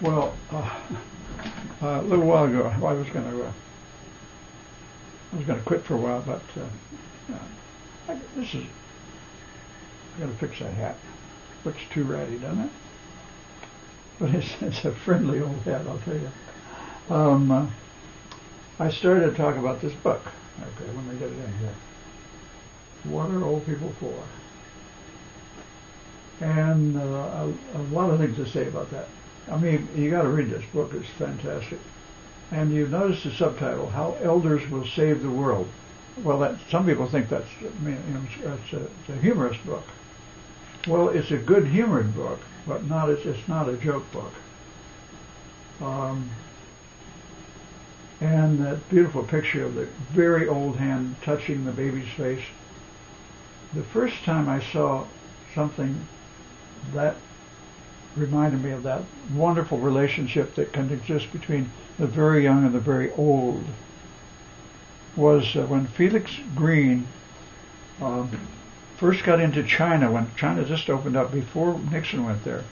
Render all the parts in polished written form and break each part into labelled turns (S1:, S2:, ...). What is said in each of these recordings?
S1: Well, a little while ago, I was going to quit for a while, but this is. I got to fix that hat. Looks too ratty, doesn't it? But it's a friendly old hat, I'll tell you. I started to talk about this book. Okay, let me get it in here. What are old people for? And a lot of things to say about that. I mean, you got to read this book. It's fantastic. And you notice the subtitle, "How Elders Will Save the World." Well, some people think that's, it's a humorous book. Well, it's a good humored book, but it's not a joke book. And that beautiful picture of the very old hand touching the baby's face. The first time I saw something that reminded me of that wonderful relationship that can exist between the very young and the very old was when Felix Green first got into China, when China just opened up before Nixon went there.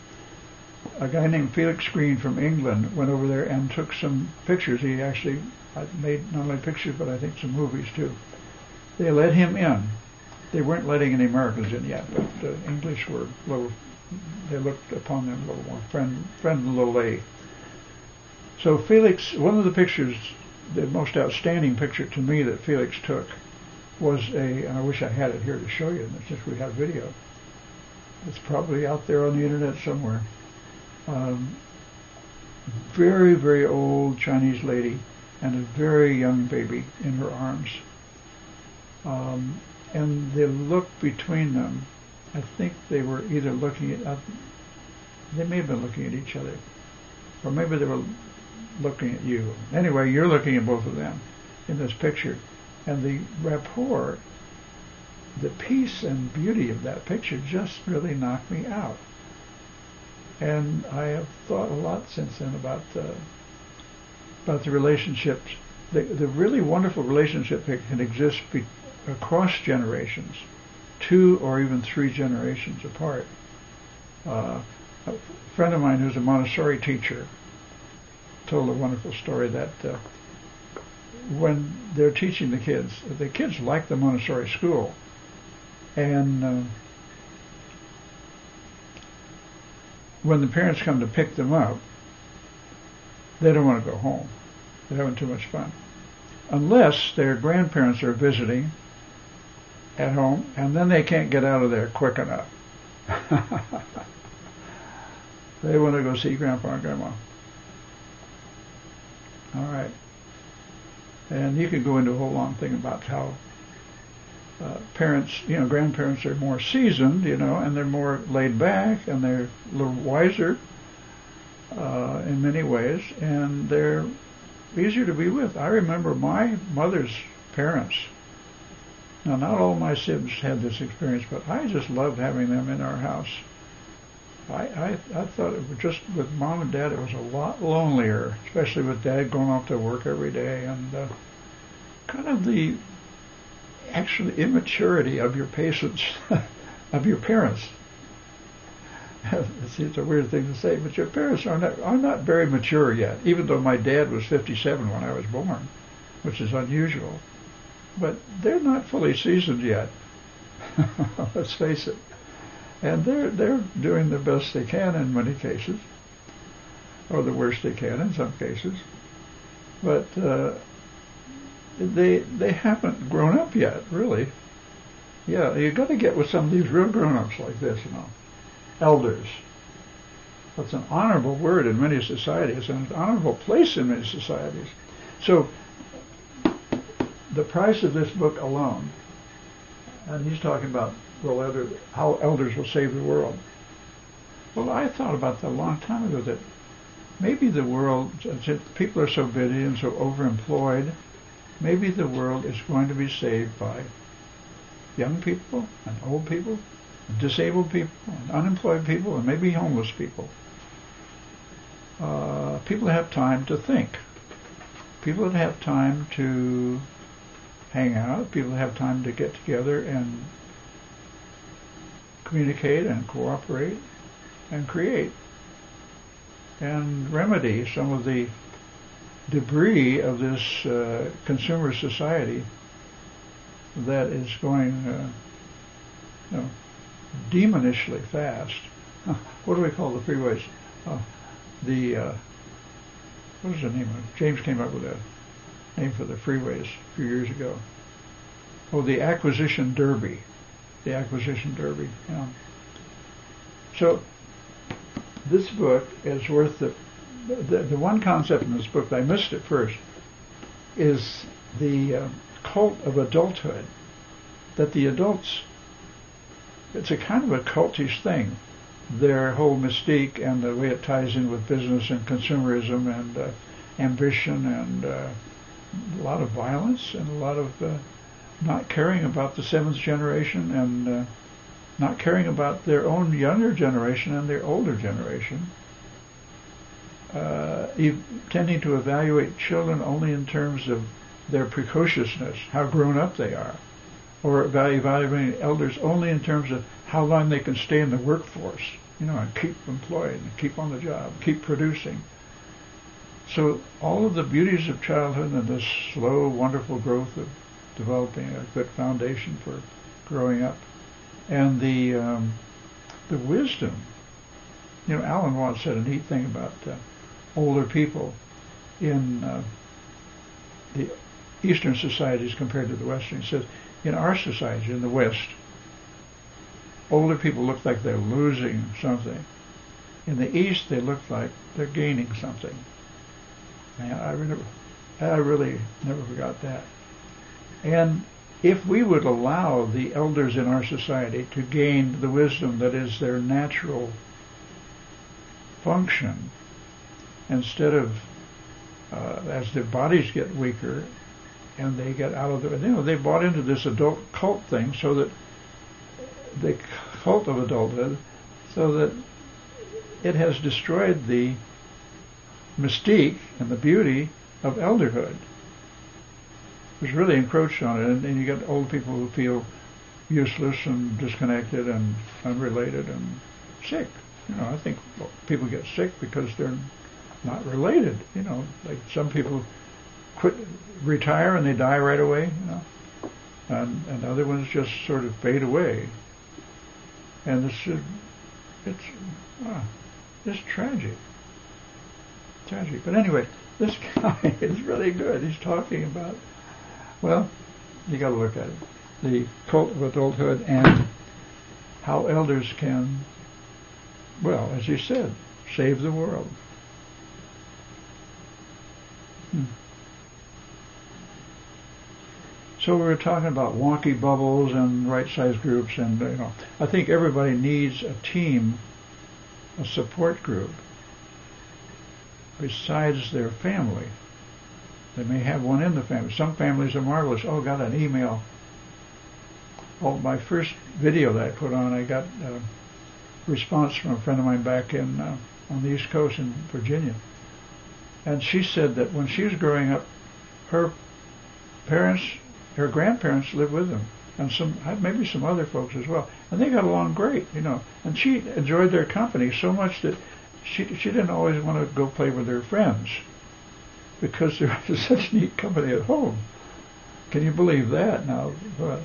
S1: A guy named Felix Green from England went over there and took some pictures. He actually made not only pictures, but I think some movies too. They let him in. They weren't letting any Americans in yet, but the English were they looked upon them a little more friendly. So Felix, one of the pictures, the most outstanding picture to me that Felix took was and I wish I had it here to show you, since we have video. It's probably out there on the internet somewhere. Very, very old Chinese lady and a very young baby in her arms. And the look between them, I think they were either they may have been looking at each other, or maybe they were looking at you. Anyway, you're looking at both of them in this picture. And the rapport, the peace and beauty of that picture just really knocked me out. And I have thought a lot since then about the relationships, the really wonderful relationship that can exist across generations, 2 or even 3 generations apart. A friend of mine who's a Montessori teacher told a wonderful story that when they're teaching the kids like the Montessori school, and when the parents come to pick them up, they don't want to go home. They're having too much fun. Unless their grandparents are visiting at home, and then they can't get out of there quick enough. They want to go see Grandpa and Grandma. All right. And you could go into a whole long thing about how grandparents are more seasoned, and they're more laid back, and they're a little wiser in many ways, and they're easier to be with. I remember my mother's parents. Now, not all my siblings had this experience, but I just loved having them in our house. I thought it was just with Mom and Dad, it was a lot lonelier, especially with Dad going off to work every day, and kind of the actual immaturity of your patients, of your parents. It's a weird thing to say, but your parents are not very mature yet, even though my dad was 57 when I was born, which is unusual. But they're not fully seasoned yet. Let's face it. And they're doing the best they can in many cases, or the worst they can in some cases. But they haven't grown up yet, really. Yeah, you've got to get with some of these real grown-ups like this, Elders. That's an honorable word in many societies, and an honorable place in many societies. So, the price of this book alone, and he's talking about how elders will save the world. Well, I thought about that a long time ago, that maybe the world, people are so busy and so overemployed, maybe the world is going to be saved by young people and old people, and disabled people and unemployed people, and maybe homeless people. People that have time to think. People that have time to hang out. People that have time to get together and communicate and cooperate and create. and remedy some of the debris of this consumer society that is going demonishly fast. What do we call the freeways? What is the name of it? James came up with a name for the freeways a few years ago. Oh, the acquisition derby. The acquisition derby. Yeah. So this book is worth the one concept in this book that I missed at first is the cult of adulthood. That the adults, it's a kind of a cultish thing. Their whole mystique and the way it ties in with business and consumerism and ambition and a lot of violence and a lot of not caring about the seventh generation and not caring about their own younger generation and their older generation. Tending to evaluate children only in terms of their precociousness, how grown up they are, or evaluating elders only in terms of how long they can stay in the workforce, and keep employed, and keep on the job, keep producing. So all of the beauties of childhood and the slow, wonderful growth of developing a good foundation for growing up, and the wisdom. Alan Watts said a neat thing about older people in the Eastern societies compared to the Western. He says, in our society, in the West, older people look like they're losing something. In the East, they look like they're gaining something. Man, I really never forgot that. And if we would allow the elders in our society to gain the wisdom that is their natural function, instead of as their bodies get weaker and they get out of they bought into this adult cult thing, so that the cult of adulthood, so that it has destroyed the mystique and the beauty of elderhood. It's really encroached on it, and you get old people who feel useless and disconnected and unrelated and sick. I think people get sick because they're not related. Like some people retire and they die right away. And other ones just sort of fade away. And it's tragic. Tragic. But anyway, this guy is really good. He's talking about, you got to look at it. The cult of adulthood and how elders can, as you said, save the world. So we were talking about wonky bubbles and right-sized groups, and I think everybody needs a team, a support group, besides their family. They may have one in the family. Some families are marvelous. Got an email. My first video that I put on, I got a response from a friend of mine back in on the East Coast in Virginia. And she said that when she was growing up, her grandparents lived with them, and maybe some other folks as well, and they got along great, And she enjoyed their company so much that she didn't always want to go play with her friends because there was such neat company at home. Can you believe that? Now,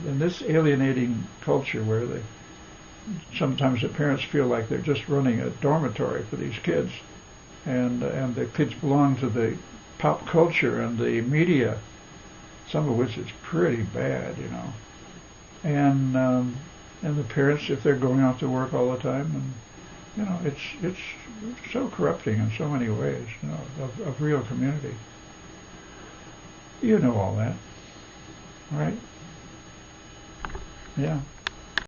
S1: in this alienating culture where sometimes the parents feel like they're just running a dormitory for these kids, and the kids belong to the pop culture and the media, some of which is pretty bad, and the parents, if they're going out to work all the time, and it's so corrupting in so many ways, of real community. All that, right? Yeah.